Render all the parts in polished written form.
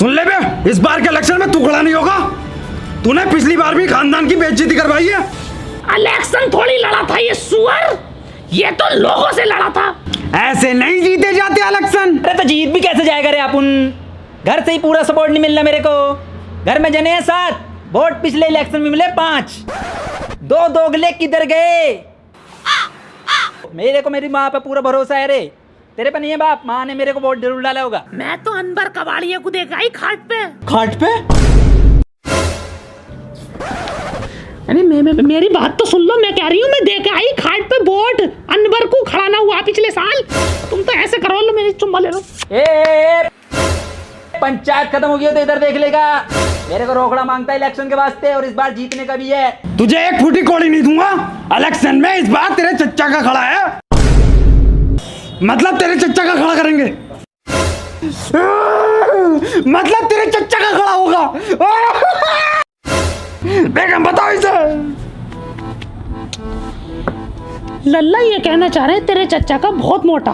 सुन ले बे, इस बार के इलेक्शन में तू खड़ा नहीं होगा। तूने पिछली बार भी खानदान की बेइज्जती करवाई है। इलेक्शन थोड़ी लड़ा था ये सुअर, ये तो लोगों से लड़ा था। ऐसे नहीं जीते जाते इलेक्शन। अरे तो जीत भी कैसे जाएगा रे अपन, घर से ही पूरा सपोर्ट नहीं मिलना मेरे को। घर में जने हैं 7, वोट पिछले इलेक्शन में मिले 5, 2 दोगले किधर गए। मेरे को मेरी माँ पे पूरा भरोसा है रे, तेरे पे नहीं है बाप। माँ ने मेरे को वोट जरूर डाला होगा। मैं तो अनवर कबाड़िया को देखा ही खाट पे। खाट पे? अरे मेरी बात तो सुन लो, मैं कह रही हूँ मैं देखा ही खाट पे वोट अनवर को खड़ा ना हुआ पिछले साल। तुम तो ऐसे करो, लो मेरी चुम्मा ले लो। पंचायत खत्म हो गई तो इधर देख लेगा। मेरे को रोकड़ा मांगता है इलेक्शन के वास्ते, और इस बार जीतने का भी है। तुझे एक फूटी कौड़ी नहीं दूंगा इलेक्शन में। इस बार तेरे चच्चा का खड़ा है, मतलब तेरे चच्चा का खड़ा करेंगे, मतलब तेरे चच्चा का खड़ा होगा। बेगम बताओ इसे। लल्ला ये कहना चाह रहे हैं तेरे चच्चा का बहुत मोटा।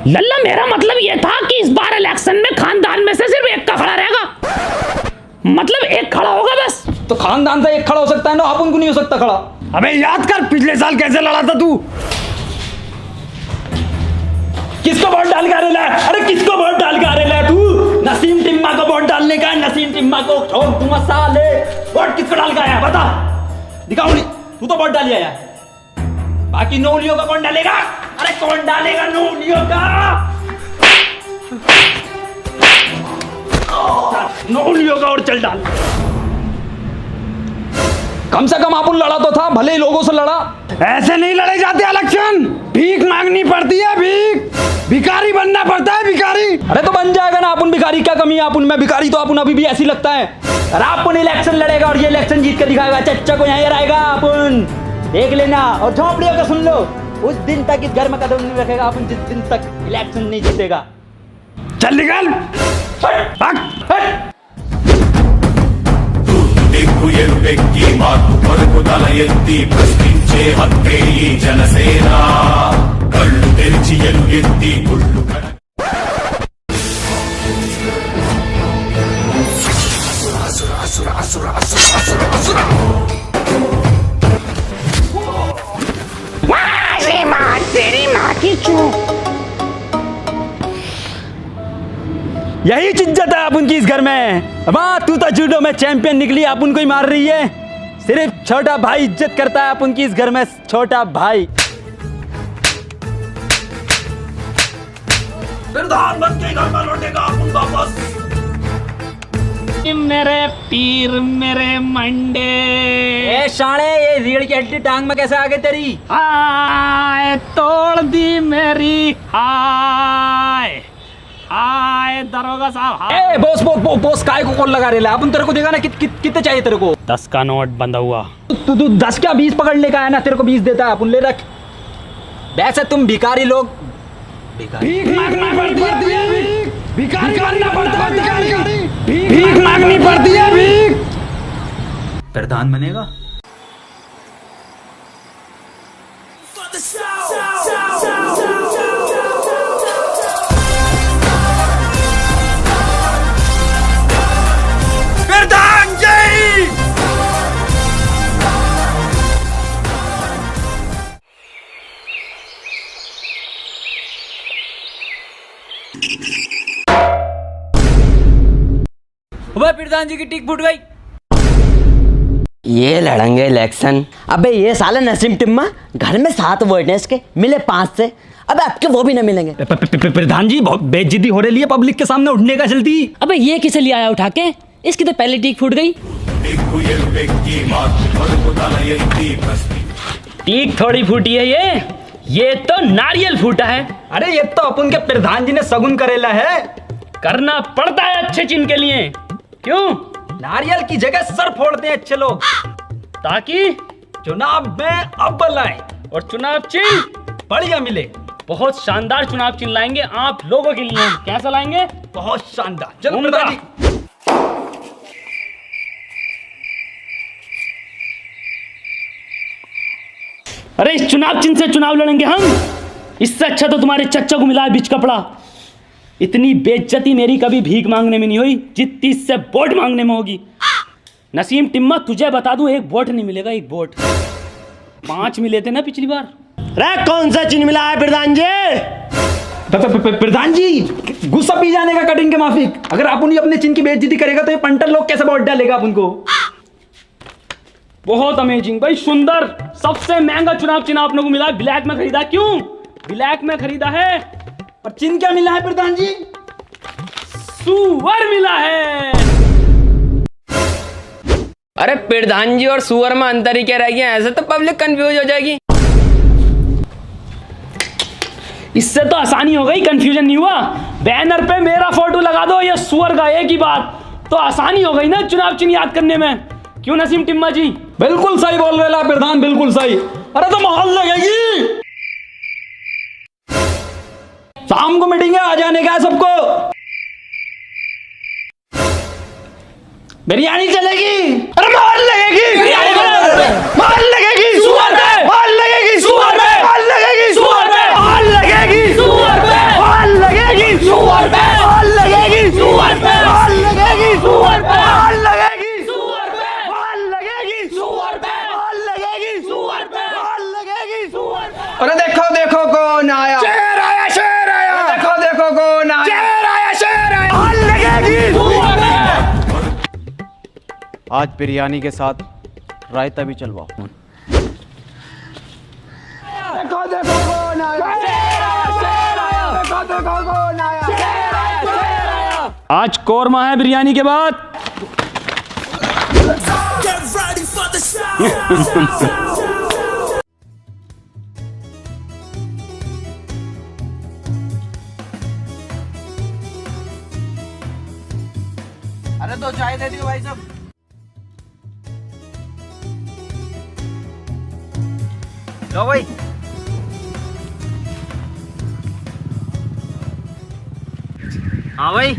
लल्ला मेरा मतलब ये था कि इस बार इलेक्शन में खानदान में से सिर्फ एक का खड़ा रहेगा, मतलब एक खड़ा होगा बस। तो खानदान से एक खड़ा हो सकता है ना, अपन को नहीं हो सकता खड़ा। अबे याद कर पिछले साल कैसे लड़ा था तू। किसको वोट डाल के आ रहा है? अरे किसको वोट डाल के आ रहा है तू? नसीम टिम्मा को वोट डालने का, नसीम टिम्मा को छोड़ दूंगा साले। वोट किसको डाल के आया बता, दिखाओ नहीं। तू तो वोट डाल आया, बाकी नौलियों का कौन डालेगा? अरे कौन डालेगा नौलियों का? नौलियों का और चल डाल। कम से कम अपन लड़ा तो था, भले ही लोगों से लड़ा। ऐसे नहीं लड़े जाते इलेक्शन, भीख मांगनी पड़ती है, भीख। भिखारी बनना पड़ता है, भिखारी। अरे तो बन जाएगा ना अपन भिखारी, क्या कमी है अपन में? भिखारी तो अपन अभी भी ऐसी लगता है। अरे अपन इलेक्शन लड़ेगा और ये इलेक्शन जीत कर दिखाएगा, चच्चा को यहाँ आएगा अपन, देख लेना। और झोपड़ियों का सुन लो, उस दिन तक इस घर में कदम नहीं रखेगा अपन जिस दिन तक इलेक्शन नहीं जीतेगा। चल निकल, भाग। ఎరుపెక్కి మార్పు కొరకు తల ఎత్తి ప్రశ్నించే హక్కే ఈ జనసేన. కళ్ళు తెరిచి ఎలుగెత్తి గుళ్ళు तेरी माँ की चूक। यही इज्जत है अपन की इस घर में। वाह, तू तो जूडो में चैंपियन निकली, अपन को ही मार रही है। सिर्फ छोटा भाई इज्जत करता है अपन की इस घर में, छोटा भाई। प्रधानमंत्री के घर में लौटेगा अपन वापस। मेरे पीर मेरे मंडे। ए शाणे, ये रीढ़ की हड्डी टांग में कैसे आ गई तेरी? आए तोड़ दी मेरी, हाय हाय दरोगा साहब। ए बॉस बॉस काय को कॉल लगा रहे ला? अपन तेरे को देखा ना, कितने चाहिए तेरे को? 10 का नोट बंधा हुआ। तू 10 क्या 20 पकड़ने का है ना, तेरे को 20 देता है अपन, ले रख। वैसे तुम भिखारी लोग भीख मांगनी पड़ती है, भिखारी बनना पड़ता है, भिखारी। भीख मांगनी पड़ती है, भीख। प्रधान बनेगा। प्रधान जी। प्रधान जी की टिक फूट गई। ये लड़ेंगे इलेक्शन। अबे ये साले नसीम टिम्मा, घर में 7 वोट हैं इसके, मिले 5 से। अबे आपके वो भी ना मिलेंगे। प्रधान जी बहुत बेइज्जती हो रही है पब्लिक के सामने, उठने का जल्दी। अबे ये किसे ले आया उठा के? इसकी तो पहले टीक फूट गई। टीक थोड़ी फूटी है ये तो नारियल फूटा है। अरे ये तो अपन के प्रधान जी ने सगुन करेला है। करना पड़ता है अच्छे चिन्ह के लिए। क्यों? नारियल की जगह सर फोड़ते हैं अच्छे लोग, ताकि चुनाव में अव्वल आए और चुनाव चिन्ह बढ़िया मिले। बहुत शानदार चुनाव चिन्ह लाएंगे आप लोगों के लिए। कैसा लाएंगे? बहुत शानदार। चलो उम्दा। प्रधान जी। अरे इस चुनाव चिन्ह से चुनाव लड़ेंगे हम। इससे अच्छा तो तुम्हारे चच्चा को मिला है बीच कपड़ा। इतनी बेइज्जती मेरी कभी भीख मांगने में नहीं हुई जितनी इससे वोट मांगने में होगी। नसीम टिम्मा तुझे बता दूं, एक वोट नहीं मिलेगा, एक वोट। 5 मिले थे ना पिछली बार। रे कौन सा चिन्ह मिला है प्रधान जी? प्रधान जी, गुस्सा पी जाने का कटिंग के माफिक। अगर आप उन्हें अपने चिन्ह की बेइज्जती करेगा तो ये पंटर लोग कैसे वोट डालेगा आप उनको? बहुत अमेजिंग भाई, सुंदर। सबसे महंगा चुनाव चिन्ह आप लोगों को मिला है। ब्लैक में खरीदा। क्यों ब्लैक में खरीदा है? और चिन्ह क्या मिला है प्रधान जी? सुअर मिला है। अरे प्रधान जी और सुअर में अंतर ही क्या रह गया? ऐसे तो पब्लिक कंफ्यूज हो जाएगी। इससे तो आसानी हो गई, कंफ्यूजन नहीं हुआ। बैनर पे मेरा फोटो लगा दो, ये सुअर का एक ही बात, तो आसानी हो गई ना चुनाव चिन्ह याद करने में। क्यों नसीम टिम्मा जी? बिल्कुल सही बोल रहे प्रधान, बिल्कुल सही। अरे तो माहौल लगेगी। शाम को मीटिंग है, आ जाने का है सबको। बिरयानी चलेगी। अरे माहौल लगेगी, माहौल लगेगी सुअर पे, माहौल लगेगी सुअर पे, माहौल लगेगी सुअर पे, माहौल लगेगी सुअर पे, माहौल लगेगी सुअर पे, माहौल लगेगी सुअर पे, माहौल लगेगी सुअर पे, माहौल लगेगी सुअर पे, माहौल लगेगी सुअर पे, माहौल लगेगी सुअर पे, माहौल लगेगी सुअर पे। अरे देखो देखो कौन आया, शेर आया, शेर आया। देखो देखो कौन आया, शेर आया, शेर आया। माहौल लगेगी सुअर पे। आज बिरयानी के साथ रायता भी चलवाओ। देखो देखो कौन आया, शेर आया, शेर आया। देखो देखो कौन आया, शेर आया, शेर आया। आज कोरमा है बिरयानी के बाद। अरे दो चाय दे दियो भाई साहब। लो भाई। हाँ भाई,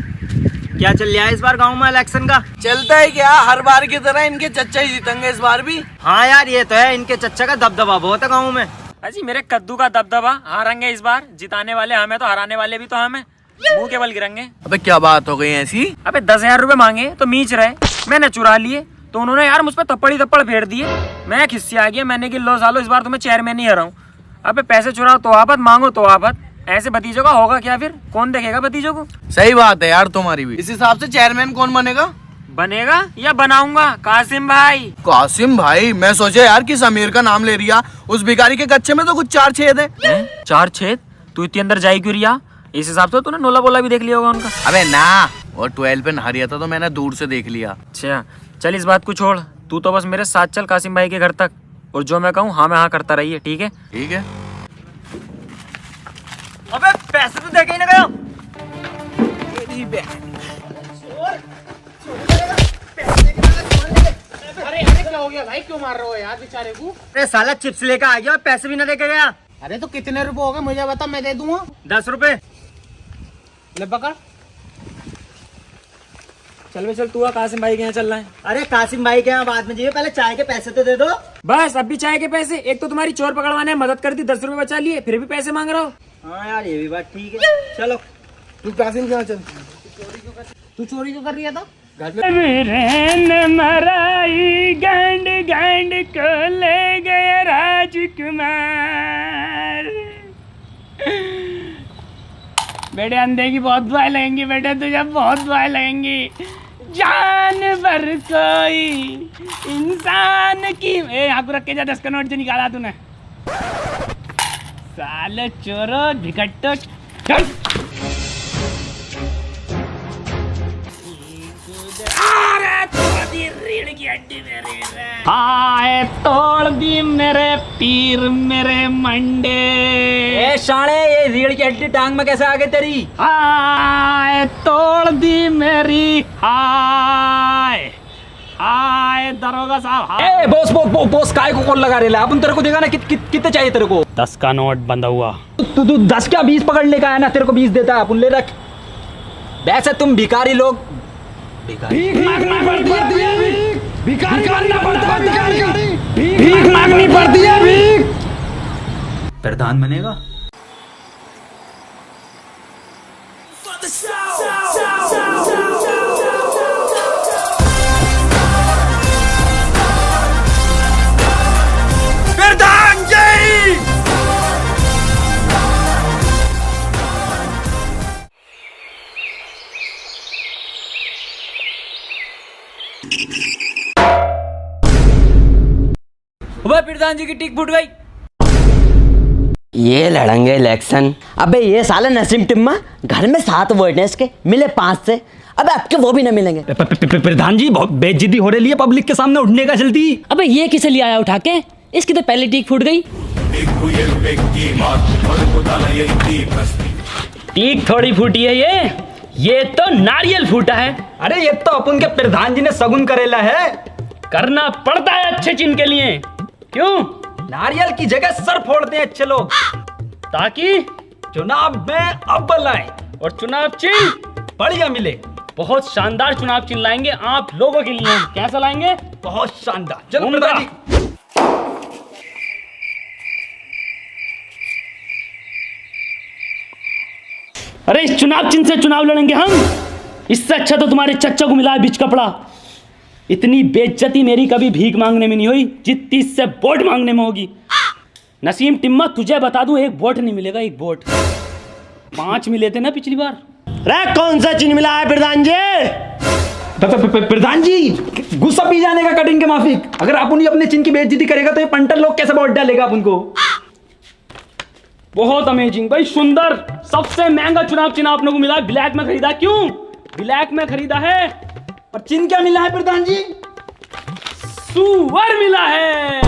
क्या चल रहा है इस बार गांव में इलेक्शन का? चलता है क्या, हर बार की तरह इनके चच्चा ही जीतेंगे इस बार भी। हाँ यार, ये तो है, इनके चच्चा का दबदबा बहुत है गांव में। अजी मेरे कद्दू का दबदबा, हारेंगे इस बार। जिताने वाले हमें तो हराने वाले भी तो हमें। मुंह के बल गिरेंगे। अबे क्या बात हो गई ऐसी? अबे 10,000 रुपए मांगे तो मीच रहे, मैंने चुरा लिए तो उन्होंने यार मुझ पर थप्पड़ ही थप्पड़ फेर दिए। मैं खिस्सी आ गया, मैंने कि लो सालो इस बार तुम्हें चेयरमैन ही हराऊं। अबे पैसे चुराओ तो आफत, मांगो तो आफत। ऐसे भतीजों का होगा क्या फिर? कौन देखेगा भतीजों को? सही बात है यार तुम्हारी भी। इस हिसाब से चेयरमैन कौन बनेगा? बनेगा या बनाऊंगा? कासिम भाई। कासिम भाई? मैं सोचा यार कि समीर का नाम ले रिया। उस भिखारी के कच्चे में तो कुछ 4 छेद है। 4 छेद? तू इतनी अंदर जाई क्यों रिया? इस हिसाब से तूने नोला बोला भी देख लिया होगा उनका। अबे ना, और 12 पे नहा रिया था तो मैंने दूर से देख लिया। अच्छा चल, इस बात को छोड़, तू तो बस मेरे साथ चल कासिम भाई के घर तक, और जो मैं कहूँ हाँ मैं हाँ करता रहिए, ठीक है? ठीक है। अबे पैसे तो देके ही ना गया। अरे क्या हो गया भाई, क्यों मार रहे हो यार बेचारे को? अरे साला चिप्स लेकर आ गया और पैसे भी ना देके गया। अरे तो कितने रुपए हो गए मुझे बता, मैं दे दूंगा। 10 रुपए। ले पकड़। चल बे चल, तू कासिम भाई के यहाँ चल रहा है। अरे कासिम भाई के यहाँ बाद में जाइए, पहले चाय के पैसे तो दे दो। बस अब भी चाय के पैसे? एक तो तुम्हारी चोर पकड़वाने में मदद कर दी, 10 रुपए बचा लिए, फिर भी पैसे मांग रहा हो। हाँ यार, ये भी बात ठीक है। चलो तू कासिम कहाँ चल? तू चोरी क्यों कर रही था? मराई गंड गंड को ले गए राजकुमार। बेटे अंधे की बहुत दुआएं लगेंगी, बेटे तुझे बहुत दुआएं लगेंगी। जानवर कोई इंसान की यहाँ को रख के जा, 10 का नोट जो निकाला तूने। साले चोरो भिकट्टो। हाय तोड़ दी मेरे पीर मेरे मंडे। ए शाणे, ये रीढ़ की हड्डी टांग में कैसे आ गई तेरी? हाय तोड़ दी मेरी। हाय हाय दरोगा साहब। ए बॉस बॉस बॉस, काय को कॉल लगा रहे ला? अपन तेरे को देगा ना, कितने चाहिए तेरे को? 10 का नोट बंधा हुआ। तू 10 क्या 20 पकड़ने का है ना, तेरे को 20 देता है, अपन ले रख। वैसे तुम भिखारी लोग भीख मांगनी पड़ती है, भीख करना पड़ता है, भीख मांगनी पड़ती है, भीख। प्रधान बनेगा। प्रधान जी की टिक फूट गई। ये लड़ेंगे इलेक्शन। अबे ये साले नसीम टिम्मा, घर में 7 वोट हैं इसके, मिले 5 से। अबे आपके वो भी ना मिलेंगे। प्रधान जी बहुत बेइज्जती हो रही है पब्लिक के सामने, उठने का जल्दी। अबे ये किसे ले आया उठा के? इसकी तो पहले टीक फूट गई। टीक थोड़ी फूटी है ये तो नारियल फूटा है। अरे ये तो अपन के प्रधान जी ने सगुन करेला है। करना पड़ता है अच्छे चिन्ह के लिए। क्यों? नारियल की जगह सर फोड़ते हैं अच्छे लोग, ताकि चुनाव में अव्वल आए और चुनाव चिन्ह बढ़िया मिले। बहुत शानदार चुनाव चिन्ह लाएंगे आप लोगों के लिए। कैसा लाएंगे? बहुत शानदार। चलो उम्दा। प्रधान जी। अरे इस चुनाव चिन्ह से चुनाव लड़ेंगे हम। इससे अच्छा तो तुम्हारे चच्चा को मिला है बीच कपड़ा। इतनी बेइज्जती मेरी कभी भीख मांगने में नहीं हुई जितनी इससे वोट मांगने में होगी। नसीम टिम्मा तुझे बता दूं, एक वोट नहीं मिलेगा, एक वोट। 5 मिले थे ना पिछली बार। रे कौन सा चिन्ह मिला है प्रधान जी? प्रधान जी गुस्सा पी जाने का कटिंग के माफिक। अगर आप उन्हें अपने चिन्ह की बेइज्जती करेगा तो ये पंटर लोग कैसे वोट डालेगा आप उनको? बहुत अमेजिंग भाई, सुंदर। सबसे महंगा चुनाव चिन्ह आपने को मिला है। ब्लैक में खरीदा। क्यों ब्लैक में खरीदा है? और चिन्ह क्या मिला है प्रधान जी? सुअर मिला है।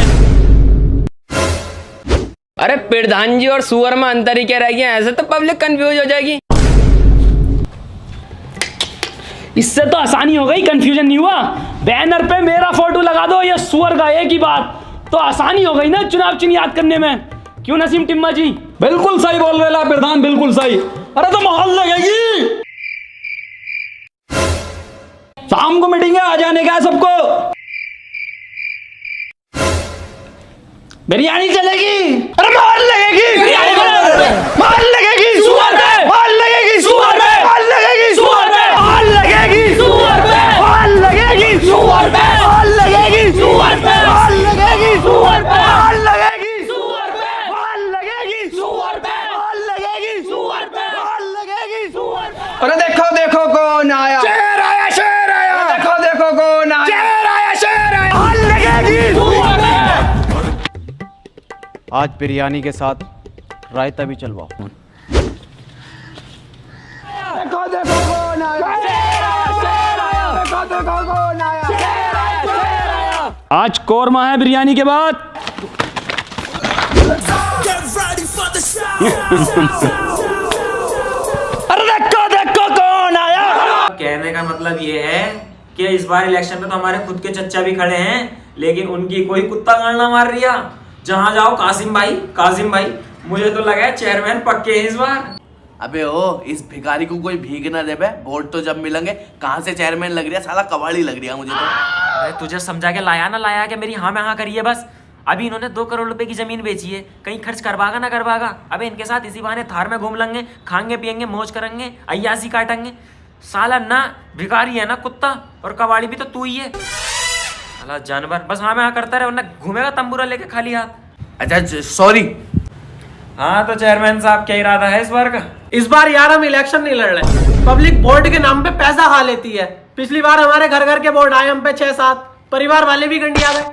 अरे प्रधान जी और सुअर में अंतर ही क्या रह गया? ऐसे तो पब्लिक कंफ्यूज हो जाएगी। इससे तो आसानी हो गई, कंफ्यूजन नहीं हुआ। बैनर पे मेरा फोटो लगा दो, ये सुअर का, एक ही बात। तो आसानी हो गई ना चुनाव चिन्ह याद करने में। क्यों नसीम टिम्मा जी? बिल्कुल सही बोल रहे हैं प्रधान, बिल्कुल सही। अरे तो माहौल लगेगी। शाम को मीटिंग है, आ जाने का है सबको। बिरयानी चलेगी। अरे माहौल लगेगी, माहौल लगेगी सुअर पे, माहौल लगेगी सुअर पे, माहौल लगेगी सुअर पे, माहौल लगेगी सुअर पे, माहौल लगेगी सुअर पे, माहौल लगेगी सुअर पे, माहौल लगेगी सुअर पे, माहौल लगेगी सुअर पे, माहौल लगेगी सुअर पे, माहौल लगेगी सुअर पे, माहौल लगेगी सुअर पे। अरे देखो देखो कौन आया, शेर आया, शेर आया। देखो देखो कौन आया, शेर आया, शेर आया। माहौल लगेगी सुअर पे। आज बिरयानी के साथ रायता भी चलवाओ। देखो देखो कौन आया, शेर आया, शेर आया। देखो देखो कौन आया, शेर आया, शेर आया। आज कोरमा है बिरयानी के बाद। अरे देखो देखो कौन आया। कहने का मतलब ये है कि इस बार इलेक्शन में तो हमारे खुद के चच्चा भी खड़े हैं, लेकिन उनकी कोई कुत्ता गाड़ना मार रिया। जहां जाओ कासिम भाई, कासिम भाई। मुझे तो लगा है चेयरमैन पक्के हैं इस बार। अबे ओ इस भिखारी को कोई भीख ना दे बे, वोट तो जब मिलेंगे। कहाँ से चेयरमैन लग रही है, साला कबाड़ी लग रही है मुझे तो। अरे तुझे समझा के लाया ना लाया कि मेरी हाँ में हाँ करिए बस। अभी इन्होंने 2 करोड़ रुपए की जमीन बेची है, कहीं खर्च करवागा ना करवागा। अबे इनके साथ इसी बहाने थार में घूम लेंगे, खाएंगे पियेंगे, मौज करेंगे, अय्यासी काटेंगे। साला ना भिखारी है ना कुत्ता, और कबाड़ी भी तो तू ही है साला जानवर। बस हाँ में हाँ करता रहे, वरना घूमेगा तंबूरा लेके खाली हाथ। अच्छा सॉरी। हाँ तो चेयरमैन साहब क्या इरादा है इस बार का? इस बार यार हम इलेक्शन नहीं लड़ रहे, पब्लिक वोट के नाम पे पैसा खा लेती है। पिछली बार हमारे घर घर के वोट आए हम पे 6-7, परिवार वाले भी गंडिया गए।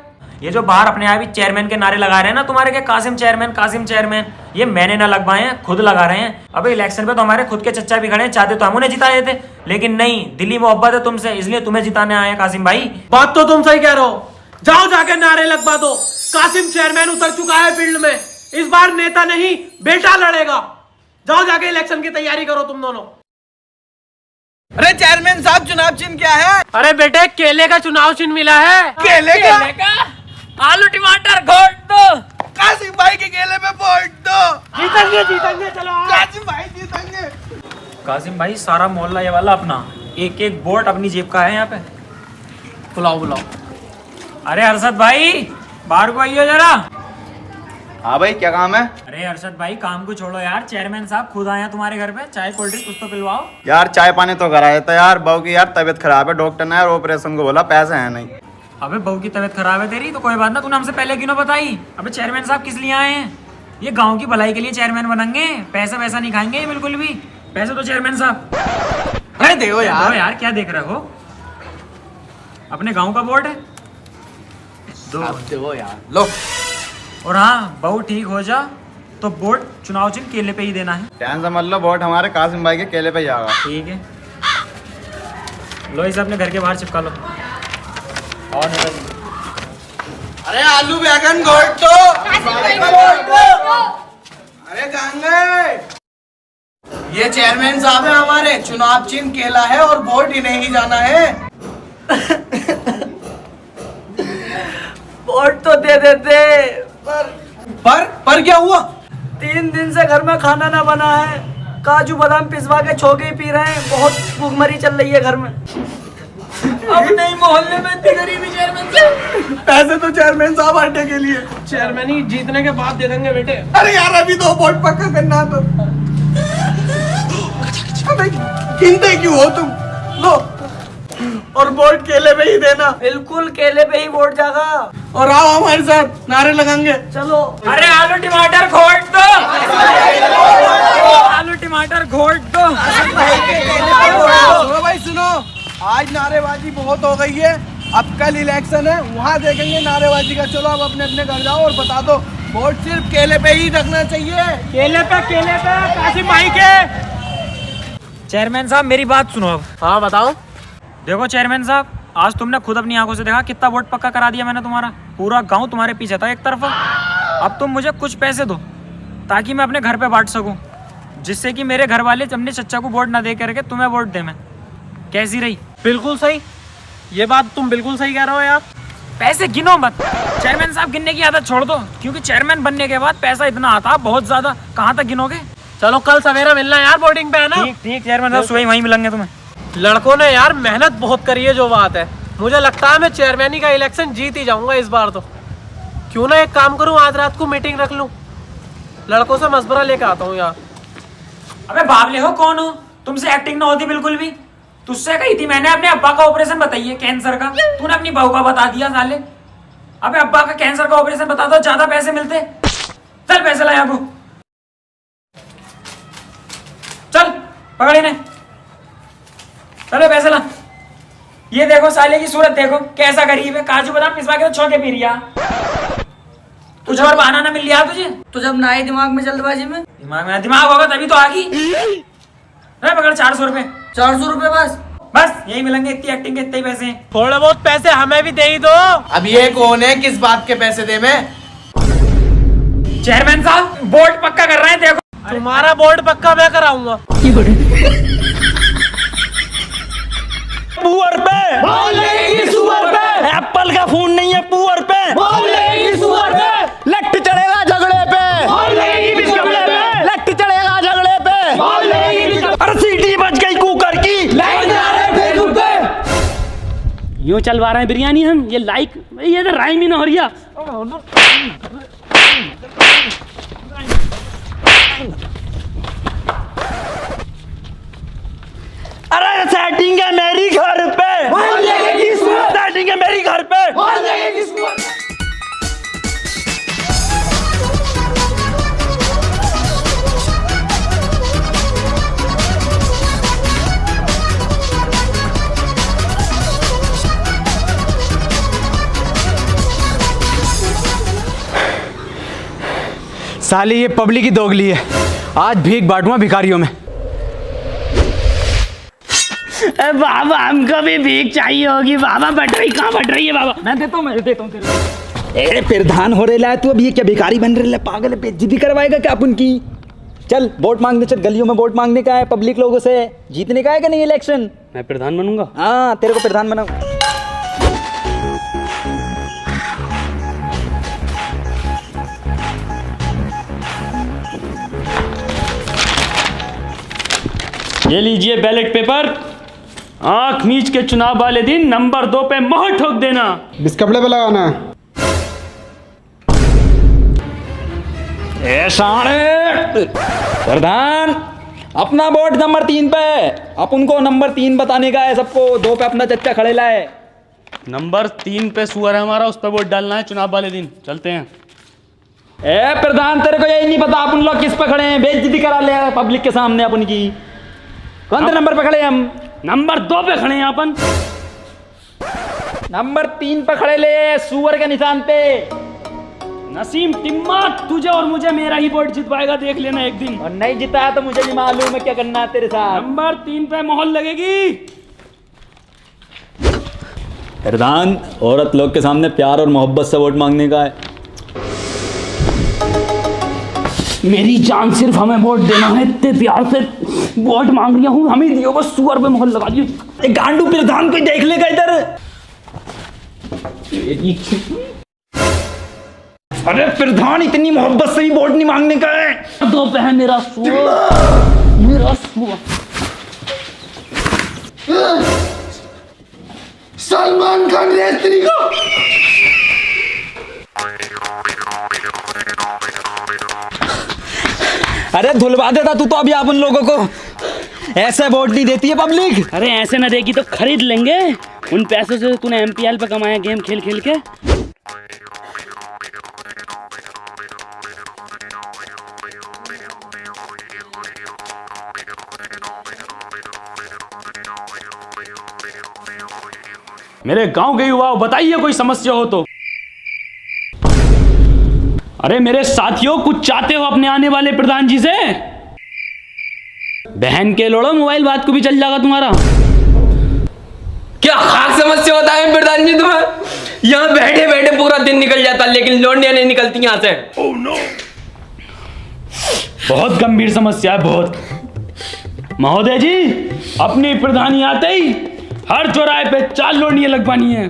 ये जो बाहर अपने आप ही चेयरमैन के नारे लगा रहे हैं ना तुम्हारे के, कासिम चेयरमैन, कासिम चेयरमैन, ये मैंने ना लगवाए हैं, खुद लगा रहे हैं। अबे इलेक्शन पे तो हमारे खुद के चच्चा भी खड़े हैं, चाहते तो हम उन्हें जिताए थे, लेकिन नहीं, दिल्ली मोहब्बत है तुमसे, इसलिए तुम्हें जिताने आए हैं कासिम भाई। बात तो तुम सही कह रहे हो, जाओ जाके नारे लगवा दो। कासिम चेयरमैन उतर चुका है फील्ड में, इस बार नेता नहीं बेटा लड़ेगा। जाओ जाके इलेक्शन की तैयारी करो तुम दोनों। अरे चेयरमैन साहब चुनाव चिन्ह क्या है? अरे बेटे केले का चुनाव चिन्ह मिला है। केले का? आलू टमाटर घोट दो। कासिम भाई के केले पे वोट दो। जीतेंगे जीतेंगे, चलो कासिम भाई जीतेंगे। कासिम भाई सारा मोहल्ला ये वाला अपना, एक एक वोट अपनी जेब का है यहाँ पे। बुलाओ बुलाओ। अरे अरशद भाई बाहर को आइए जरा। हाँ भाई क्या काम है? अरे अरशद भाई काम को छोड़ो यार, चेयरमैन साहब खुद आए हैं तुम्हारे घर पे, चाय कोल्ड ड्रिंक कुछ तो पिलवाओ। यार चाय पानी तो कराया था यार, बहू की यार तबीयत खराब है, डॉक्टर ने यार ऑपरेशन को बोला, पैसे हैं नहीं। अबे बहू की तबीयत खराब है तेरी तो कोई बात ना, तूने हमसे पहले क्यों ना बताई? अबे चेयरमैन साहब किस लिए आए हैं? ये गांव की भलाई के लिए चेयरमैन बनेंगे, पैसा वैसा नहीं खाएंगे ये बिल्कुल भी। पैसे तो चेयरमैन साहब अरे देखो यार क्या देख रहे हो, अपने गाँव का वोट है, दो देखो यार लो। और हाँ, बहू ठीक हो जा तो वोट चुनाव चिन्ह केले पे ही देना है। टेंशन मत लो, वोट हमारे कासिम भाई के केले पे जाएगा। ठीक है, लो इसे अपने घर के बाहर चिपका लो। और नेताजी, अरे आलू बैगन घोट दो। अरे गंगे, ये चेयरमैन साहब है हमारे, चुनाव चिन्ह केला है और वोट इन्हें ही जाना है। वोट तो दे देते, पर क्या हुआ? 3 दिन से घर में खाना ना बना है, काजू बादाम पिसवा के छोके पी रहे हैं, बहुत भूखमरी चल रही है घर में। अब नहीं मोहल्ले में इतनी गरीबी चेयरमैन साहब। पैसे तो चेयरमैन साहब आटे के लिए। चेयरमैन ही जीतने के बाद दे देंगे बेटे। अरे यार अभी तो वोट पक्का करना तो। अबे गिनते क्यों हो तुम? लो, और वोट केले पे ही देना। बिल्कुल केले पे ही वोट जाएगा। और आओ हमारे साथ, नारे लगाएंगे। चलो। अरे आलू टमाटर घोट दो, आलू टमाटर घोट दो। सुनो भाई सुनो, आज नारेबाजी बहुत हो गई है, अब कल इलेक्शन है, वहाँ देखेंगे नारेबाजी का। चलो अब अपने अपने घर जाओ और बता दो, वोट सिर्फ केले पे ही रखना चाहिए। केले पे कासिम भाई के। चेयरमैन साहब मेरी बात सुनो अब। हाँ बताओ। देखो चेयरमैन साहब, आज तुमने खुद अपनी आंखों से देखा कितना वोट पक्का करा दिया मैंने तुम्हारा। पूरा गांव तुम्हारे पीछे था एक तरफा। अब तुम मुझे कुछ पैसे दो ताकि मैं अपने घर पे बांट सकूं, जिससे कि मेरे घर वाले अपने चच्चा को वोट ना दे करके तुम्हें वोट दे। मैं कैसी रही? बिल्कुल सही, ये बात तुम बिल्कुल सही कह रहे हो यार। पैसे गिनो मत चेयरमैन साहब, गिनने की आदत छोड़ दो, क्योंकि चेयरमैन बनने के बाद पैसा इतना आता बहुत ज्यादा, कहाँ तक गिनोगे? चलो कल सवेरा मिलना यार वोटिंग पे, है ना? ठीक ठीक चेयरमैन साहब, सुबह वहीं मिलेंगे तुम्हें। लड़कों ने यार मेहनत बहुत करी है, जो बात है। मुझे लगता है मैं चेयरमैनी का इलेक्शन जीत ही जाऊंगा इस बार तो। क्यों ना एक काम करूं, आज रात को मीटिंग रख लूं, लड़कों से मशवरा लेकर आता हूं यार। अबे बावले हो, कौन हो? तुमसे एक्टिंग ना होती बिल्कुल भी। तुझसे कही थी मैंने अपने अब्बा का ऑपरेशन बताइए कैंसर का, तूने अपनी बहू का बता दिया साले। अबे अब्बा का कैंसर का ऑपरेशन बता दो, ज्यादा पैसे मिलते। चल पैसे लाया को, चल पकड़ इन्हें, चलो पैसे ला। ये देखो साले की सूरत देखो, कैसा गरीब है, काजू बादाम पिसवा के तो छोके पी रिया। कुछ और बहाना ना मिल लिया तुझे? तो जब ना ही दिमाग में जल्दबाजी में। दिमाग होगा तभी तो आ गई। पकड़ 400 रुपए। 400 रुपए बस? बस यही मिलेंगे, इतनी एक्टिंग के इतने ही पैसे हैं। थोड़े बहुत पैसे हमें भी दे ही दो। अब ये कौन है, किस बात के पैसे दे मैं? चेयरमैन साहब वोट पक्का कर रहे हैं, देखो। तुम्हारा वोट पक्का मैं कराऊंगा। पुअर पे एप्पल का फोन नहीं है, पुअर पे लट चढ़ेगा झगड़े पे, लट चढ़ेगा झगड़े पे। अरे सीटी बज गई कुकर की। यूं चलवा रहे हैं बिरयानी हम, ये लाइक, ये तो राइम ही ना हो रही है। अरे सेटिंग है मेरी घर पे, सेटिंग है मेरी घर पे। साली ये पब्लिक ही दोगली है, आज भीख बांटूंगा भिखारियों में। बाबा हमको भी भीख चाहिए होगी बाबा। बट रही कहाँ बट रही है बाबा? मैं देता हूँ तेरे को। अरे प्रधान हो रहा है तू, अब ये क्या भिखारी बन रहे है? पागल है, बेइज्जती करवाएगा क्या अपन की? चल वोट मांगने चल, गलियों में वोट मांगने का है, पब्लिक लोगों से जीतने का है कि नहीं इलेक्शन? मैं प्रधान बनूंगा। हाँ तेरे को प्रधान बनाऊं। ये लीजिए बैलेट पेपर, आंख मीच के चुनाव वाले दिन नंबर 2 पे मोहर ठोक देना। किस कपड़े पे लगाना है? प्रधान अपना वोट नंबर 3 पे, अपन को नंबर 3 बताने का है सबको। 2 पे अपना चच्चा खड़े लाए। नंबर 3 पे सुअर है हमारा, उस पर वोट डालना है चुनाव वाले दिन। चलते हैं। ए प्रधान तेरे को यही नहीं पता अपन लोग किस पे खड़े हैं? बेइज्जती करा ले पब्लिक के सामने अपन की। कौन से नंबर पे खड़े हम? नंबर 2 पे खड़े हैं अपन। नंबर 3 पे खड़े ले, सुअर के निशान पे। नसीम टिम्मा, तुझे और मुझे मेरा ही वोट जितवाएगा, देख लेना एक दिन। और नहीं जिताया तो मुझे भी मालूम है क्या करना है तेरे साथ। नंबर 3 पे मोहर लगेगी। प्रधान, औरत लोग के सामने प्यार और मोहब्बत से वोट मांगने का है। मेरी जान, सिर्फ हमें वोट देना है, इतने प्यार से वोट मांग रही हूँ, हमें दियो बस, सुअर पे मोहर लगा दियो। गांडू प्रधान कोई देख लेगा इधर। अरे प्रधान, इतनी मोहब्बत से भी वोट नहीं मांगने का है। दो पे है मेरा सुअर, मेरा सुअर। सलमान खान रेस्त्री को अरे धुलवा देता तू तो अभी आप उन लोगों को। ऐसे वोट नहीं देती है पब्लिक। अरे ऐसे ना देगी तो खरीद लेंगे। उन पैसों से तूने MPL पे कमाया गेम खेल खेल के। मेरे गांव के युवाओं, बताइए कोई समस्या हो तो। अरे मेरे साथियों, कुछ चाहते हो अपने आने वाले प्रधान जी से? बहन के लोड़ो, मोबाइल बात को भी चल जाएगा तुम्हारा। क्या खास समस्या होता है प्रधान जी तुम्हें? यहाँ बैठे बैठे पूरा दिन निकल जाता, लेकिन लौंडियां नहीं निकलती यहाँ से। Oh, no. बहुत गंभीर समस्या है, बहुत। महोदय जी, अपनी प्रधानी आते ही हर चौराहे पे 4 लौंडियां लगवानी है।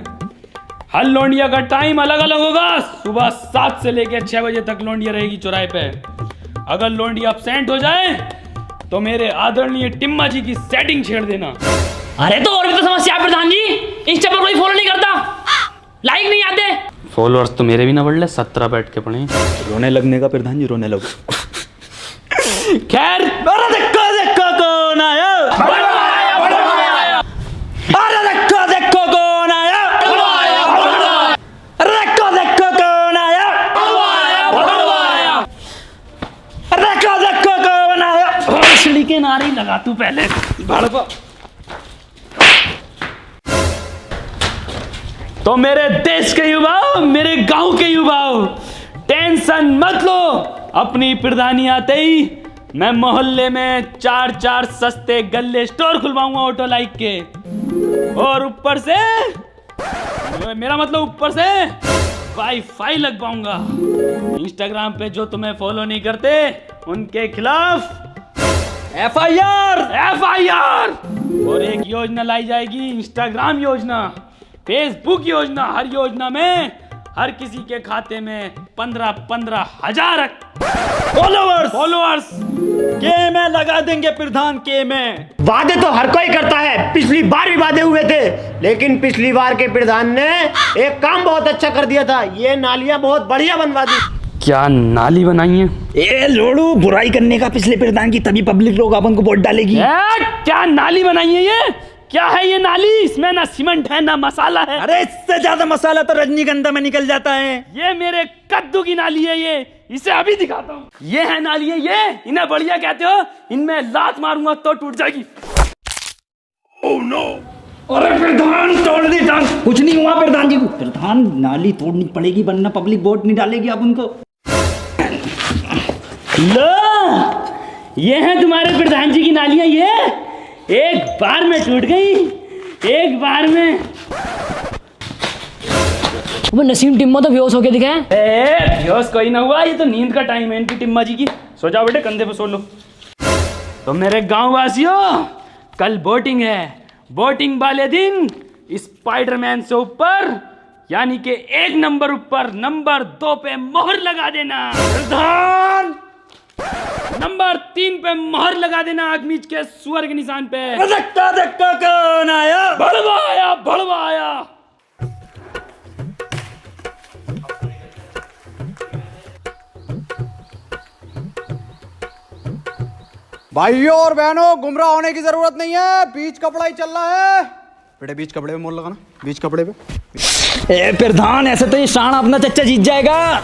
हर लौंडिया का टाइम अलग अलग होगा। सुबह 7 से लेकर 6 बजे तक लौंडिया रहेगी चौराहे पे। अगर लौंडिया अपसेंट हो जाए तो मेरे आदरणीय टिम्मा जी की सेटिंग छेड़ देना। अरे तो और भी तो समस्या है प्रधान जी, इंस्टा पर कोई फॉलो नहीं करता, लाइक नहीं आते। फॉलोअर्स तो मेरे भी ना बढ़ ले, 17 बैठ के पड़े। रोने लगने का प्रधान जी, रोने लग। खैर, अरे देखो देखो कौन आया। अरे देखो देखो कौन आया। अरे देखो देखो कौन आया। अरे देखो देखो कौन आया। भोसड़ी के नारे ही लगा तू पहले। भड़को। तो मेरे देश के युवाओं, मेरे गांव के युवाओं, टेंशन मत लो। अपनी प्रधानी आते ही मैं मोहल्ले में 4 सस्ते गल्ले स्टोर खुलवाऊंगा ऑटो लाइक के। और ऊपर से, मेरा मतलब ऊपर से वाईफाई लगवाऊंगा। इंस्टाग्राम पे जो तुम्हें फॉलो नहीं करते उनके खिलाफ FIR। और एक योजना लाई जाएगी, इंस्टाग्राम योजना, फेसबुक योजना। हर योजना में हर किसी के खाते में 15 हजार फॉलोअर्स के में लगा देंगे प्रधान, के में। वादे तो हर कोई करता है, पिछली बार भी वादे हुए थे, लेकिन पिछली बार के प्रधान ने एक काम बहुत अच्छा कर दिया था, ये नालियां बहुत बढ़िया बनवा दी। क्या नाली बनाई है? ए लोड़ू, बुराई करने का पिछले प्रधान की, तभी पब्लिक लोग अपन को वोट डालेगी। क्या नाली बनाई है ये? क्या है ये नाली? इसमें ना सीमेंट है ना मसाला है। अरे इससे ज्यादा मसाला तो रजनीगंधा में निकल जाता है। ये मेरे कद्दू की नाली है, ये इसे अभी दिखाता हूँ। ये है नाली है, ये इन्हें बढ़िया कहते हो। इनमें लात मारूंगा तो टूट जाएगी। Oh no. अरे प्रधान तोड़ दी टांग। कुछ नहीं हुआ प्रधान जी को। प्रधान, नाली तोड़नी पड़ेगी वरना पब्लिक वोट नहीं डालेगी आप उनको। लो, ये है तुम्हारे प्रधान जी की नालियां। ये एक बार में टूट गई, एक बार में। वो नसीम टिम्मा तो बेहोश होके दिखे हैं। बेहोश कोई ना हुआ, ये तो नींद का टाइम है इनकी टिम्मा जी की। सो जाओ बेटे, कंधे पे सो लो। तो मेरे गांव वासियों, कल वोटिंग है। वोटिंग वाले दिन स्पाइडरमैन से ऊपर, यानी कि 1 नंबर ऊपर, नंबर 2 पे मोहर लगा देना। प्रधान, नंबर 3 पे मोहर लगा देना, आग मीच के सुअर के निशान पे। धक्का धक्का कौन आया। भड़वा आया। भाइयों और बहनों, गुमराह होने की जरूरत नहीं है, बीच कपड़ा ही चल रहा है। बेटे बीच कपड़े पे मोहर लगाना, बीच कपड़े पे। ए प्रधान, ऐसे तो ये शान अपना चच्चा जीत जाएगा।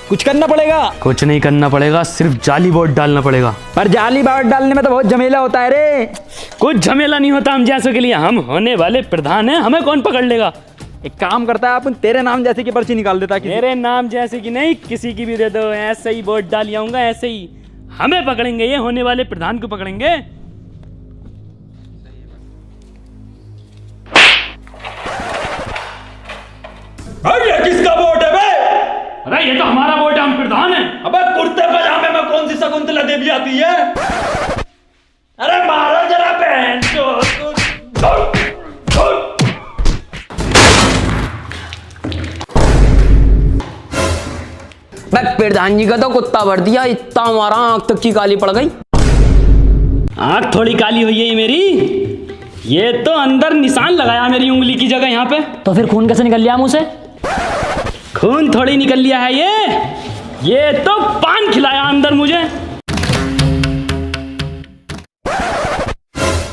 कुछ करना पड़ेगा। कुछ नहीं करना पड़ेगा, सिर्फ जाली वोट डालना पड़ेगा। पर जाली वोट डालने में तो बहुत झमेला होता है रे। कुछ झमेला नहीं होता हम जैसों के लिए। हम होने वाले प्रधान हैं, हमें कौन पकड़ लेगा। एक काम करता है अपन तेरे नाम जैसे की पर्ची निकाल देता है मेरे नाम जैसे कि नहीं, किसी की भी दे दो, ऐसे ही वोट डाल आऊंगा, ऐसे ही हमें पकड़ेंगे, ये होने वाले प्रधान को पकड़ेंगे। ये किसका वोट है बे? अरे ये तो हमारा वोट है, हम प्रधान हैं। अबे कुर्ते पजामे में कौन सी शकुंतला देवी आती है? अरे मारो जरा बहन चो। प्रधान जी का तो कुत्ता भर दिया, इतना हमारा आंख तक की काली पड़ गई। आंख थोड़ी काली हुई है ये मेरी, ये तो अंदर निशान लगाया मेरी उंगली की जगह यहाँ पे। तो फिर खून कैसे निकल लिया मुंह से? खून थोड़ी निकल लिया है ये तो पान खिलाया अंदर मुझे।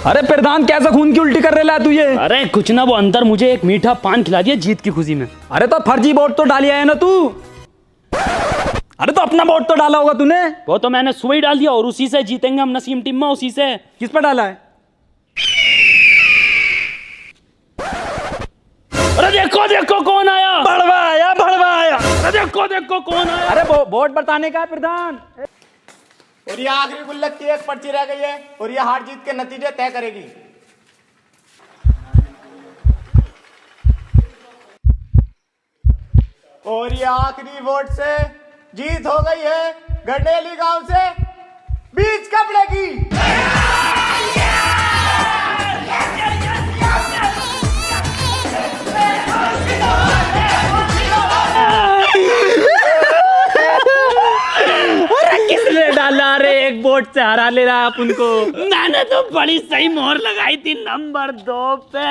अरे प्रधान कैसा खून की उल्टी कर रहा है तू ये? अरे कुछ ना, वो अंदर मुझे एक मीठा पान खिला दिया जीत की खुशी में। अरे तो फर्जी वोट तो डालिया है ना तू? अरे तो अपना वोट तो डाला होगा तूने? वो तो मैंने सुबह ही डाल दिया और उसी से जीतेंगे हम नसीम टिम्मा, उसी से। किस पर डाला है? अरे देखो देखो कौन आया, भड़वा आया। अरे देखो देखो कौन आया। अरे वोट बताने का है प्रधान। और ये आखिरी गुल्लक की एक पर्ची रह गई है और ये हार जीत के नतीजे तय करेगी। और ये आखिरी वोट से जीत हो गई है गंडेली गांव से बीच कपड़े की। किसने डाला रे? एक वोट से हरा ले रहा है अपन को। मैंने तो बड़ी सही मोहर लगाई थी नंबर 2 पे।